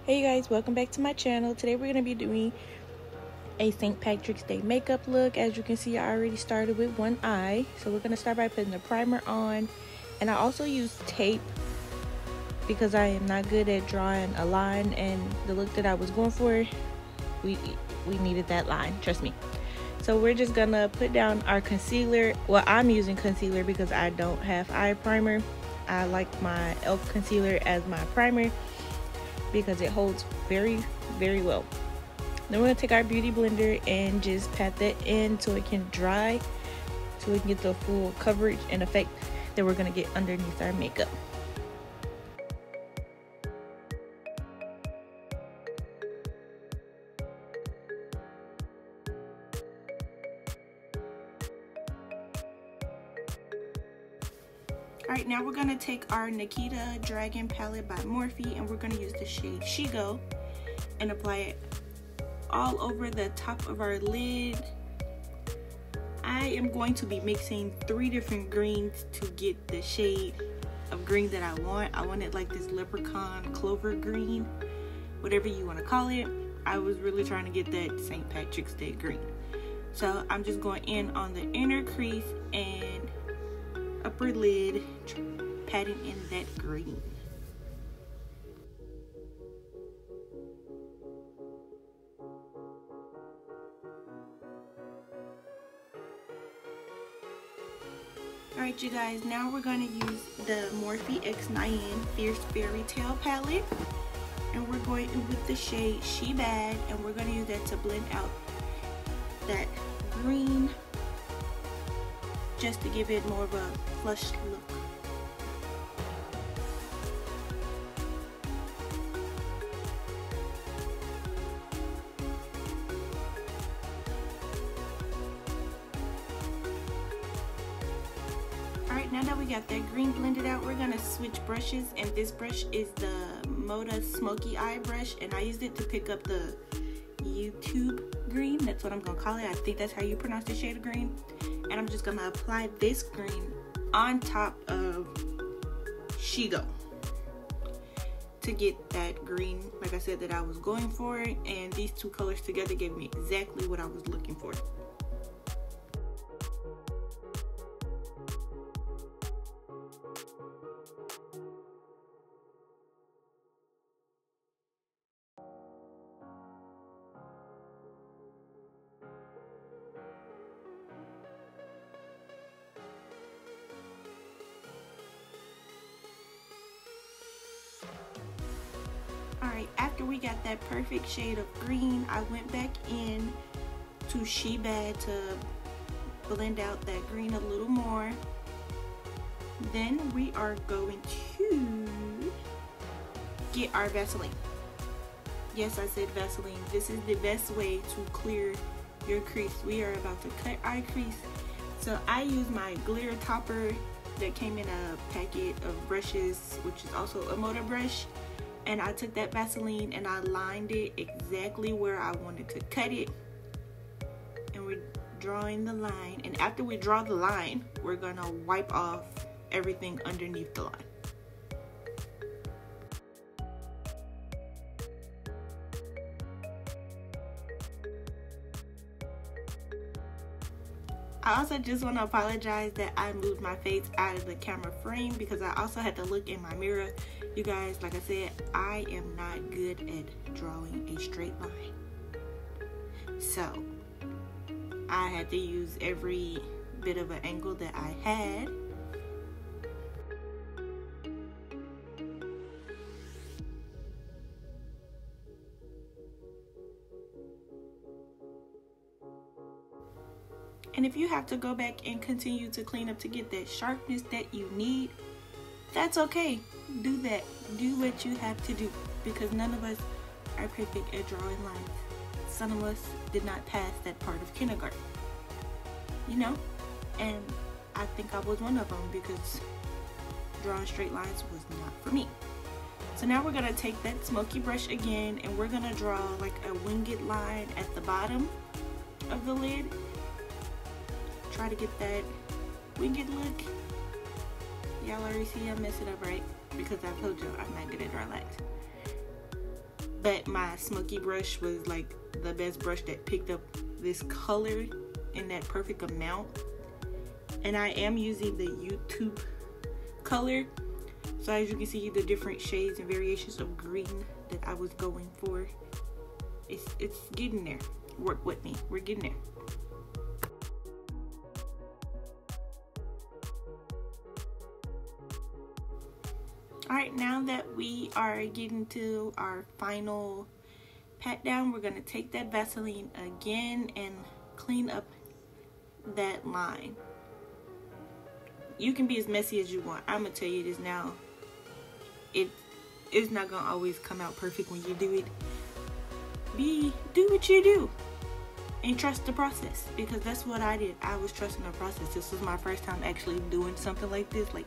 Hey guys, welcome back to my channel. Today we're going to be doing a St. Patrick's Day makeup look. As you can see, I already started with one eye. So we're going to start by putting the primer on. And I also use tape because I am not good at drawing a line, and the look that I was going for, we needed that line, trust me. So we're just going to put down our concealer. Well, I'm using concealer because I don't have eye primer. I like my e.l.f. concealer as my primer because it holds very well. Then we're gonna take our beauty blender and just pat that in so it can dry, so we can get the full coverage and effect that we're gonna get underneath our makeup. Alright, now we're going to take our Nikita Dragon palette by Morphe, and we're going to use the shade She Go and apply it all over the top of our lid. I am going to be mixing 3 different greens to get the shade of green that I want. I want it like this leprechaun clover green, whatever you want to call it. I was really trying to get that St. Patrick's Day green. So I'm just going in on the inner crease and upper lid, patting in that green. Alright you guys, now we're going to use the Morphe X9N Fierce Fairy Tale palette, and we're going in with the shade She Bad, and we're going to use that to blend out that green, just to give it more of a flush look. Alright, now that we got that green blended out, we're gonna switch brushes, and this brush is the Moda Smoky Eye brush, and I used it to pick up the YouTube green. That's what I'm gonna call it. I think that's how you pronounce the shade of green. And I'm just gonna apply this green on top of She Go to get that green, like I said, that I was going for, and these two colors together gave me exactly what I was looking for. Alright, after we got that perfect shade of green, I went back in to She Bad to blend out that green a little more. Then we are going to get our Vaseline. Yes, I said Vaseline. This is the best way to clear your crease. We are about to cut our crease. So I use my glitter topper that came in a packet of brushes, which is also a Moda brush. And I took that Vaseline and I lined it exactly where I wanted to cut it. And we're drawing the line. And after we draw the line, we're gonna wipe off everything underneath the line. I also just want to apologize that I moved my face out of the camera frame because I also had to look in my mirror. You guys, like I said, I am not good at drawing a straight line. So I had to use every bit of an angle that I had. And if you have to go back and continue to clean up to get that sharpness that you need, that's okay. Do that. Do what you have to do, because none of us are perfect at drawing lines. Some of us did not pass that part of kindergarten, you know? And I think I was one of them, because drawing straight lines was not for me. So now we're going to take that smoky brush again, and we're going to draw like a winged line at the bottom of the lid. Try to get that winged look. Y'all already see I mess it up, right? Because I told you I'm not good at drawing lines. but my smoky brush was like the best brush that picked up this color in that perfect amount. And I am using the YouTube color, so as you can see, the different shades and variations of green that I was going for, it's getting there. Work with me, we're getting there. Alright, now that we are getting to our final pat down, we're going to take that Vaseline again and clean up that line. You can be as messy as you want. I'm going to tell you this now. It's not going to always come out perfect when you do it. Do what you do and trust the process, because that's what I did. I was trusting the process. This was my first time actually doing something like this. Like,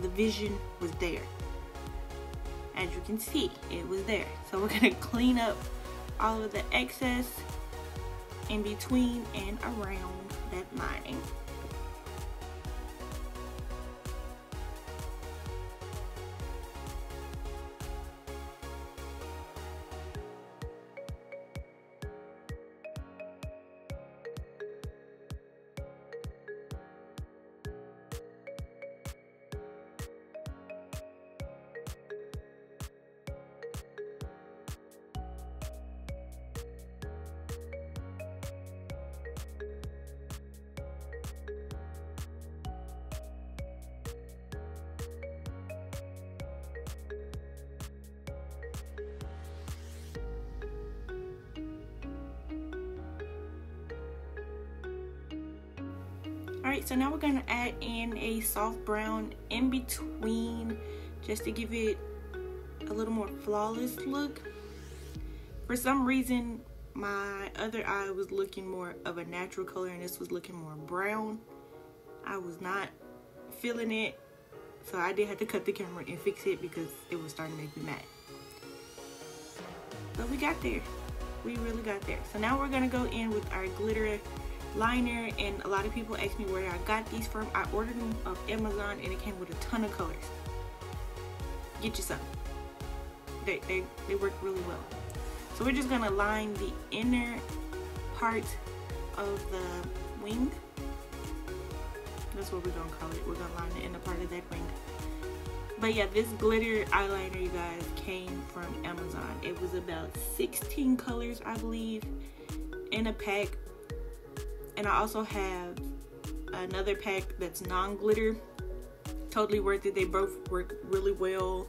the vision was there. As you can see, it was there. So we're gonna clean up all of the excess in between and around that lining. Alright, so now we're going to add in a soft brown in between just to give it a little more flawless look. For some reason, my other eye was looking more of a natural color and this was looking more brown. I was not feeling it, so I did have to cut the camera and fix it because it was starting to make me mad. But we got there. We really got there. So now we're going to go in with our glitter liner, and a lot of people ask me where I got these from. I ordered them off Amazon and it came with a ton of colors. Get you some. They work really well. So we're just gonna line the inner part of the wing. That's what we're gonna call it. We're gonna line the inner part of that wing. But yeah, this glitter eyeliner, you guys, came from Amazon. It was about 16 colors, I believe, in a pack. And I also have another pack that's non-glitter. Totally worth it. They both work really well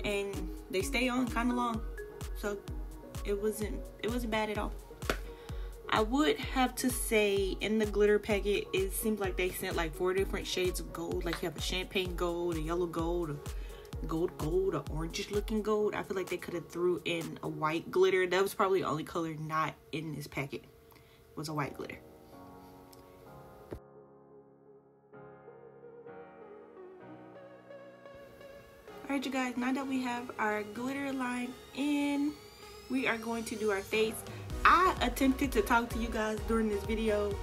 and they stay on kind of long, so it wasn't bad at all. I would have to say in the glitter packet, it seemed like they sent like 4 different shades of gold. Like you have a champagne gold, a yellow gold, a gold, a orangish looking gold. I feel like they could have threw in a white glitter. That was probably the only color not in this packet, was a white glitter. Alright, you guys, now that we have our glitter line in, we are going to do our face. I attempted to talk to you guys during this video.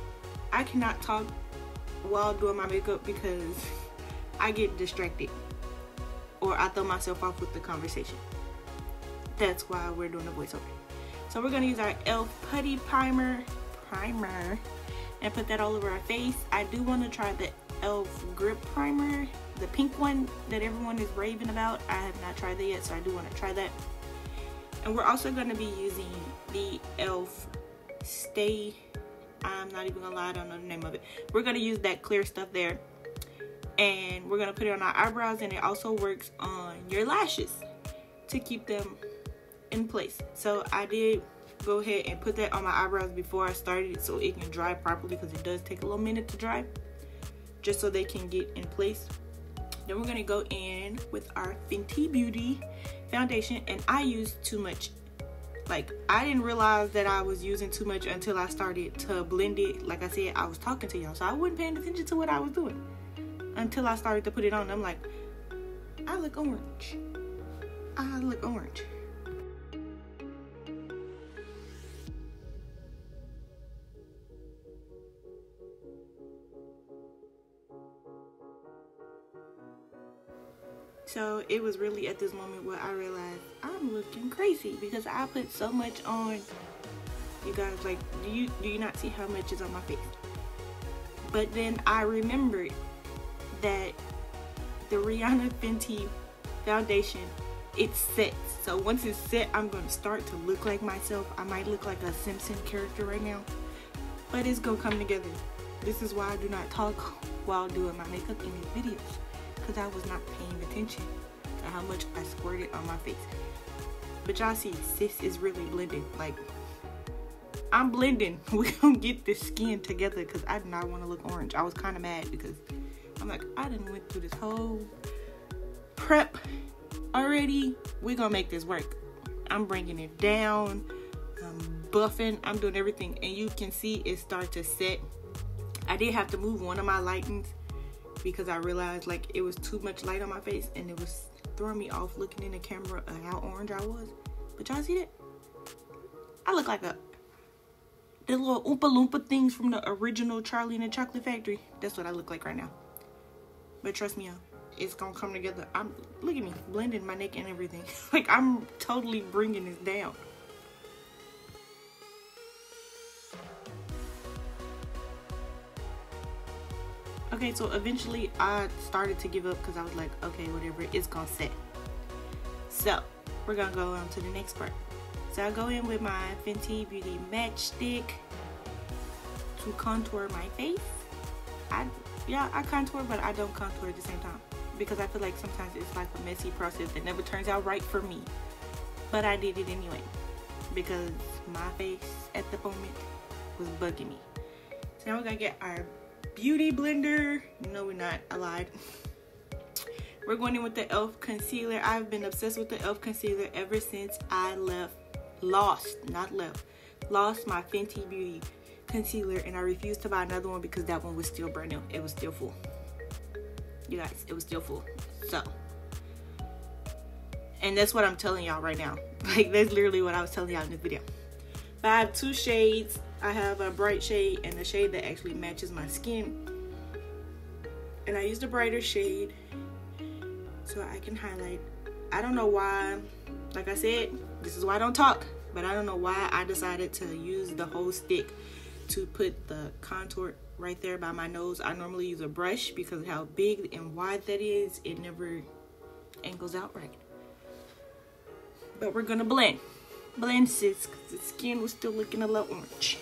I cannot talk while doing my makeup because I get distracted or I throw myself off with the conversation. That's why we're doing a voiceover. So we're going to use our e.l.f. Putty Primer and put that all over our face. I do want to try the e.l.f. Grip Primer, the pink one that everyone is raving about. I have not tried that yet, so I do want to try that. And we're also going to be using the e.l.f. Stay, I'm not even gonna lie, I don't know the name of it. We're going to use that clear stuff there, and we're going to put it on our eyebrows, and it also works on your lashes to keep them in place. So I did go ahead and put that on my eyebrows before I started so it can dry properly, because it does take a little minute to dry, just so they can get in place. Then we're going to go in with our Fenty Beauty foundation, and I used too much. Like, I didn't realize that I was using too much until I started to blend it. Like I said, I was talking to y'all, so I wasn't paying attention to what I was doing until I started to put it on. I'm like, I look orange. I look orange. So it was really at this moment where I realized I'm looking crazy because I put so much on. You guys, like, do you not see how much is on my face? But then I remembered that the Rihanna Fenty foundation, it's set. So once it's set, I'm going to start to look like myself. I might look like a Simpson character right now, but it's going to come together. This is why I do not talk while doing my makeup in these videos, because I was not paying attention to how much I squirted on my face. But y'all see, sis is really blending. Like, I'm blending. We're going to get this skin together because I did not want to look orange. I was kind of mad because I'm like, I didn't went through this whole prep already. We're going to make this work. I'm bringing it down. I'm buffing. I'm doing everything. And you can see it start to set. I did have to move one of my lightings because I realized like it was too much light on my face and it was throwing me off looking in the camera of how orange I was. But y'all see that? I look like the little Oompa Loompa things from the original Charlie and the Chocolate Factory. That's what I look like right now. But trust me, y'all, it's gonna come together. Look at me, blending my neck and everything. Like, I'm totally bringing this down. Okay, so eventually I started to give up because I was like, okay, whatever, it's gonna set. So we're gonna go on to the next part. So I go in with my Fenty Beauty Matchstick to contour my face. I contour, but I don't contour at the same time because I feel like sometimes it's like a messy process that never turns out right for me. But I did it anyway because my face at the moment was bugging me. So now we're gonna get our beauty blender. No, we're not. I lied. We're going in with the e.l.f. concealer. I've been obsessed with the e.l.f. concealer ever since I lost my Fenty Beauty concealer, and I refused to buy another one because that one was still brand new. It was still full. You guys, it was still full. So, and that's what I'm telling y'all right now. Like, that's literally what I was telling y'all in this video. But I have two shades. I have a bright shade and a shade that actually matches my skin. And I used a brighter shade so I can highlight. I don't know why, like I said, this is why I don't talk, but I don't know why I decided to use the whole stick to put the contour right there by my nose. I normally use a brush because of how big and wide that is. It never angles out right. But we're gonna blend. Blend, sis, because the skin was still looking a little orange.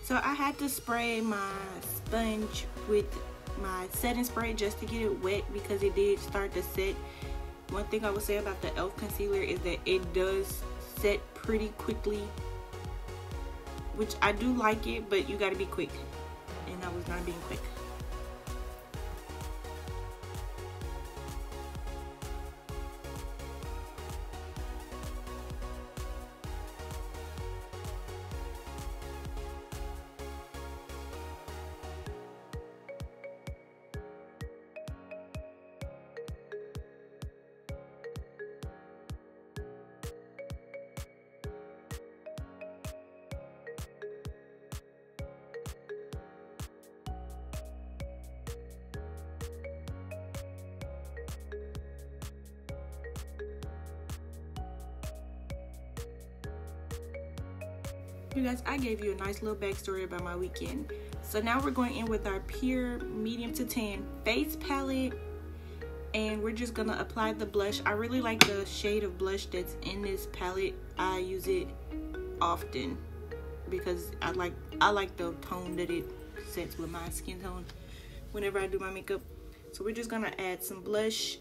So I had to spray my sponge with my setting spray just to get it wet because it did start to set. One thing I would say about the e.l.f. concealer is that it does set pretty quickly, which I do like it, but you gotta be quick, and I was not being quick. You guys, I gave you a nice little backstory about my weekend. So now we're going in with our pure medium to tan face palette, and we're just gonna apply the blush. I really like the shade of blush that's in this palette. I use it often because I like the tone that it sets with my skin tone whenever I do my makeup. So we're just gonna add some blush.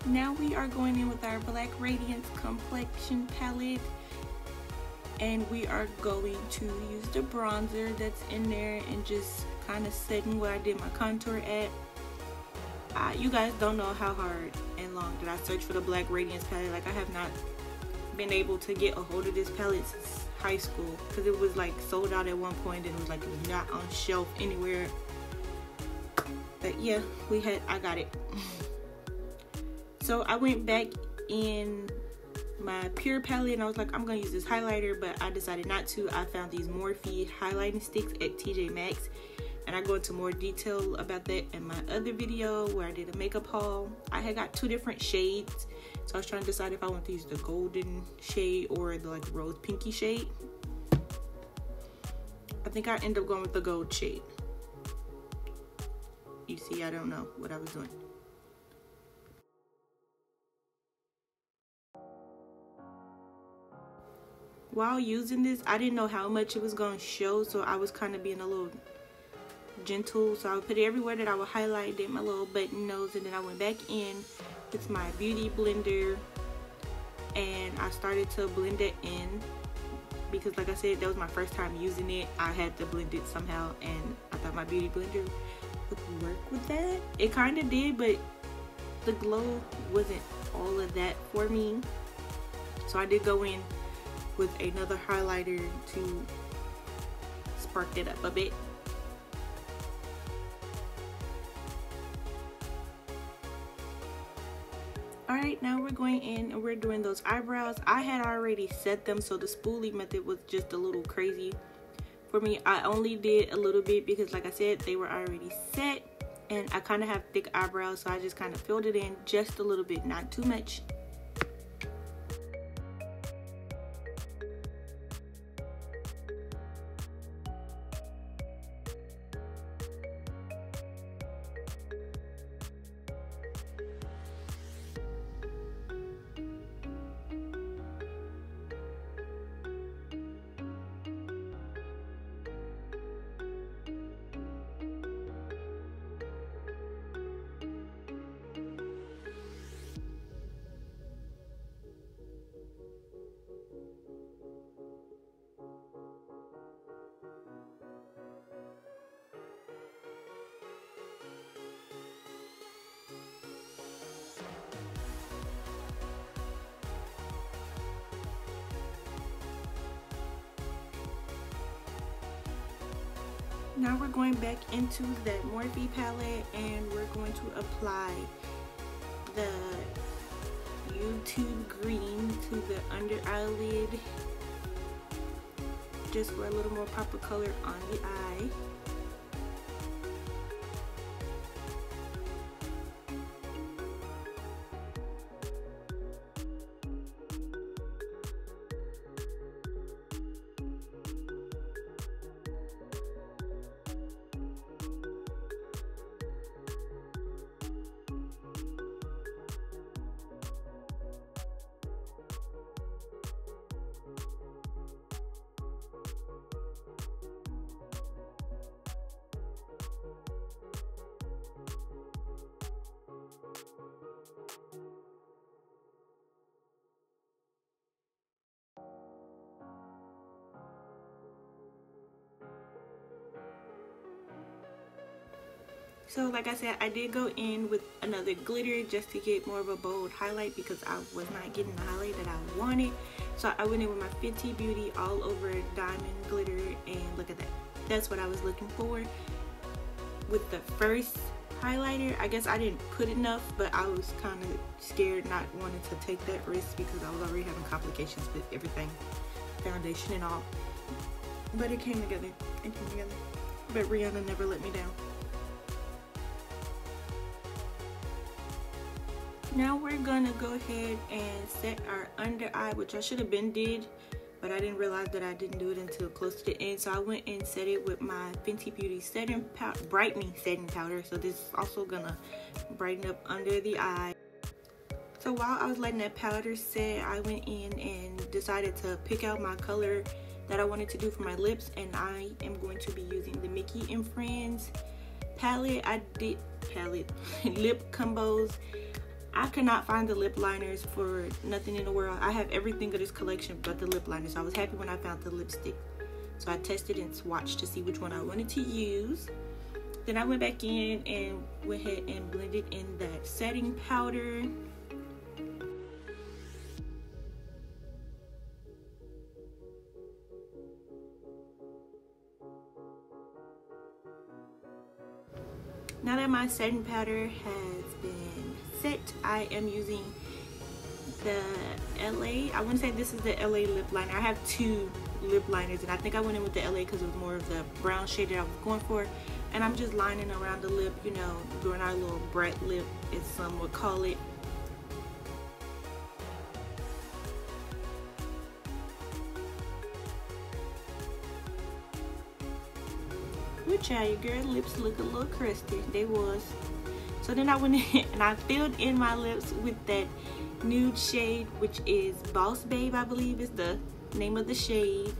Now we are going in with our Black Radiance complexion palette, and we are going to use the bronzer that's in there and just kind of setting where I did my contour at. You guys don't know how hard and long that I searched for the Black Radiance palette. Like, I have not been able to get a hold of this palette since high school because it was like sold out at one point and it was like it was not on shelf anywhere. But yeah, I got it. So I went back in my pure palette and I was like, I'm gonna use this highlighter, but I decided not to. I found these Morphe highlighting sticks at TJ Maxx, and I go into more detail about that in my other video where I did a makeup haul. I had got 2 different shades, so I was trying to decide if I want to use the golden shade or the like rose pinky shade. I think I ended up going with the gold shade. You see, I don't know what I was doing. While using this, I didn't know how much it was going to show, so I was kind of being a little gentle. So I would put it everywhere that I would highlight, did my little button nose, and then I went back in with my beauty blender and I started to blend it in because, like I said, that was my first time using it. I had to blend it somehow, and I thought my beauty blender would work with that. It kind of did, but the glow wasn't all of that for me. So I did go in with another highlighter to spark it up a bit. Alright, now we're going in and we're doing those eyebrows. I had already set them, so the spoolie method was just a little crazy for me. I only did a little bit because, like I said, they were already set, and I kind of have thick eyebrows, so I just kind of filled it in just a little bit, not too much. Now we're going back into that Morphe palette and we're going to apply the YouTube green to the under eyelid just for a little more pop of color on the eye. So like I said, I did go in with another glitter just to get more of a bold highlight because I was not getting the highlight that I wanted. So I went in with my Fenty Beauty all over diamond glitter, and look at that. That's what I was looking for. With the first highlighter, I guess I didn't put enough, but I was kind of scared, not wanting to take that risk because I was already having complications with everything, foundation and all. But it came together. It came together. but Rihanna never let me down. Now we're gonna go ahead and set our under eye, which I should have been did, but I didn't realize that I didn't do it until close to the end. So I went and set it with my Fenty Beauty brightening setting powder. So this is also gonna brighten up under the eye. So while I was letting that powder set, I went in and decided to pick out my color that I wanted to do for my lips, and I am going to be using the Mickey and Friends palette. Lip combos. I could not find the lip liners for nothing in the world. I have everything of this collection but the lip liners. So I was happy when I found the lipstick. So I tested and swatched to see which one I wanted to use. Then I went back in and went ahead and blended in that setting powder. Now that my setting powder has been set, I am using the LA. I wouldn't say this is the LA lip liner. I have two lip liners, and I think I went in with the LA because it was more of the brown shade that I was going for. And I'm just lining around the lip, you know, doing our little brat lip, as some would call it. Which your girl lips look a little crusty. They was. So then I went in and I filled in my lips with that nude shade, which is Boss Babe, I believe is the name of the shade.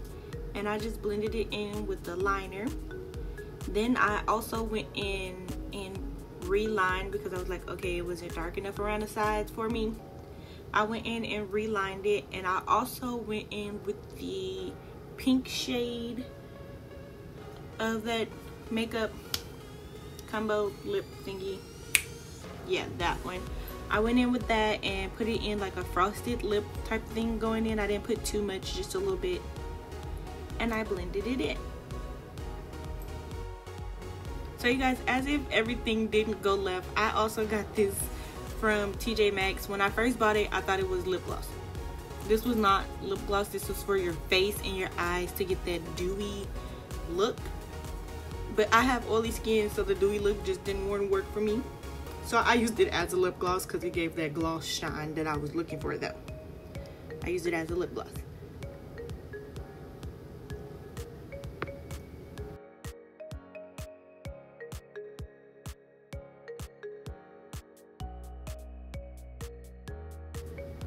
And I just blended it in with the liner. Then I also went in and relined because I was like, okay, it wasn't dark enough around the sides for me. I went in and relined it, and I also went in with the pink shade of that makeup combo lip thingy. Yeah, that one. I went in with that and put it in like a frosted lip type thing going in. I didn't put too much, just a little bit. And I blended it in. So you guys, as if everything didn't go left, I also got this from TJ Maxx. When I first bought it, I thought it was lip gloss. This was not lip gloss. This was for your face and your eyes to get that dewy look. But I have oily skin, so the dewy look just didn't want to work for me. So I used it as a lip gloss because it gave that gloss shine that I was looking for though. I used it as a lip gloss.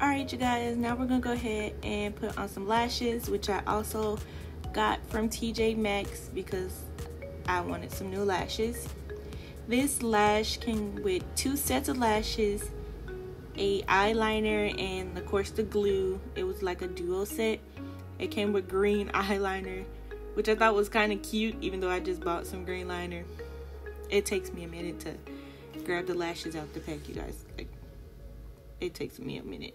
Alright you guys, now we're gonna go ahead and put on some lashes, which I also got from TJ Maxx because I wanted some new lashes. This lash came with 2 sets of lashes, a eyeliner, and of course the glue. It was like a duo set. It came with green eyeliner, which I thought was kind of cute, even though I just bought some green liner. It takes me a minute to grab the lashes out the pack, you guys. Like, it takes me a minute.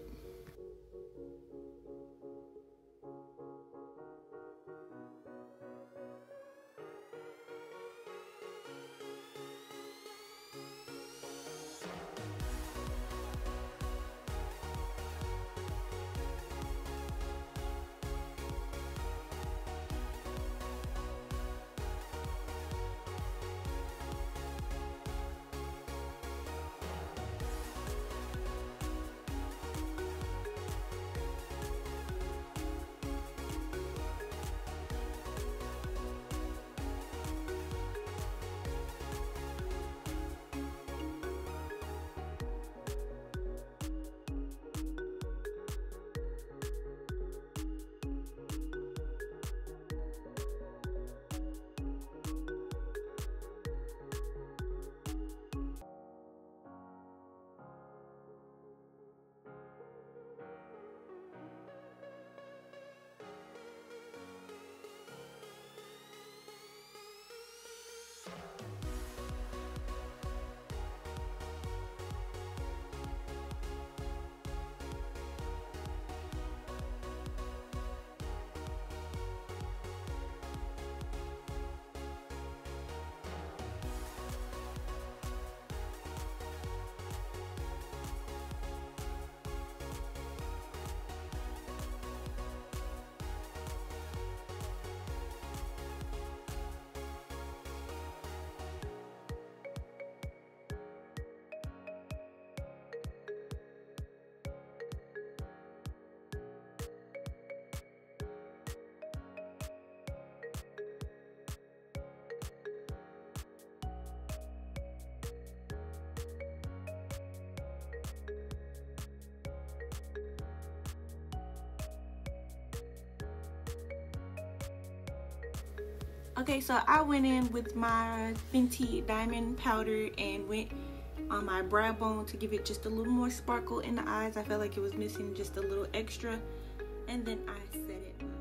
Okay, so I went in with my Fenty Diamond Powder and went on my brow bone to give it just a little more sparkle in the eyes. I felt like it was missing just a little extra. And then I set it up.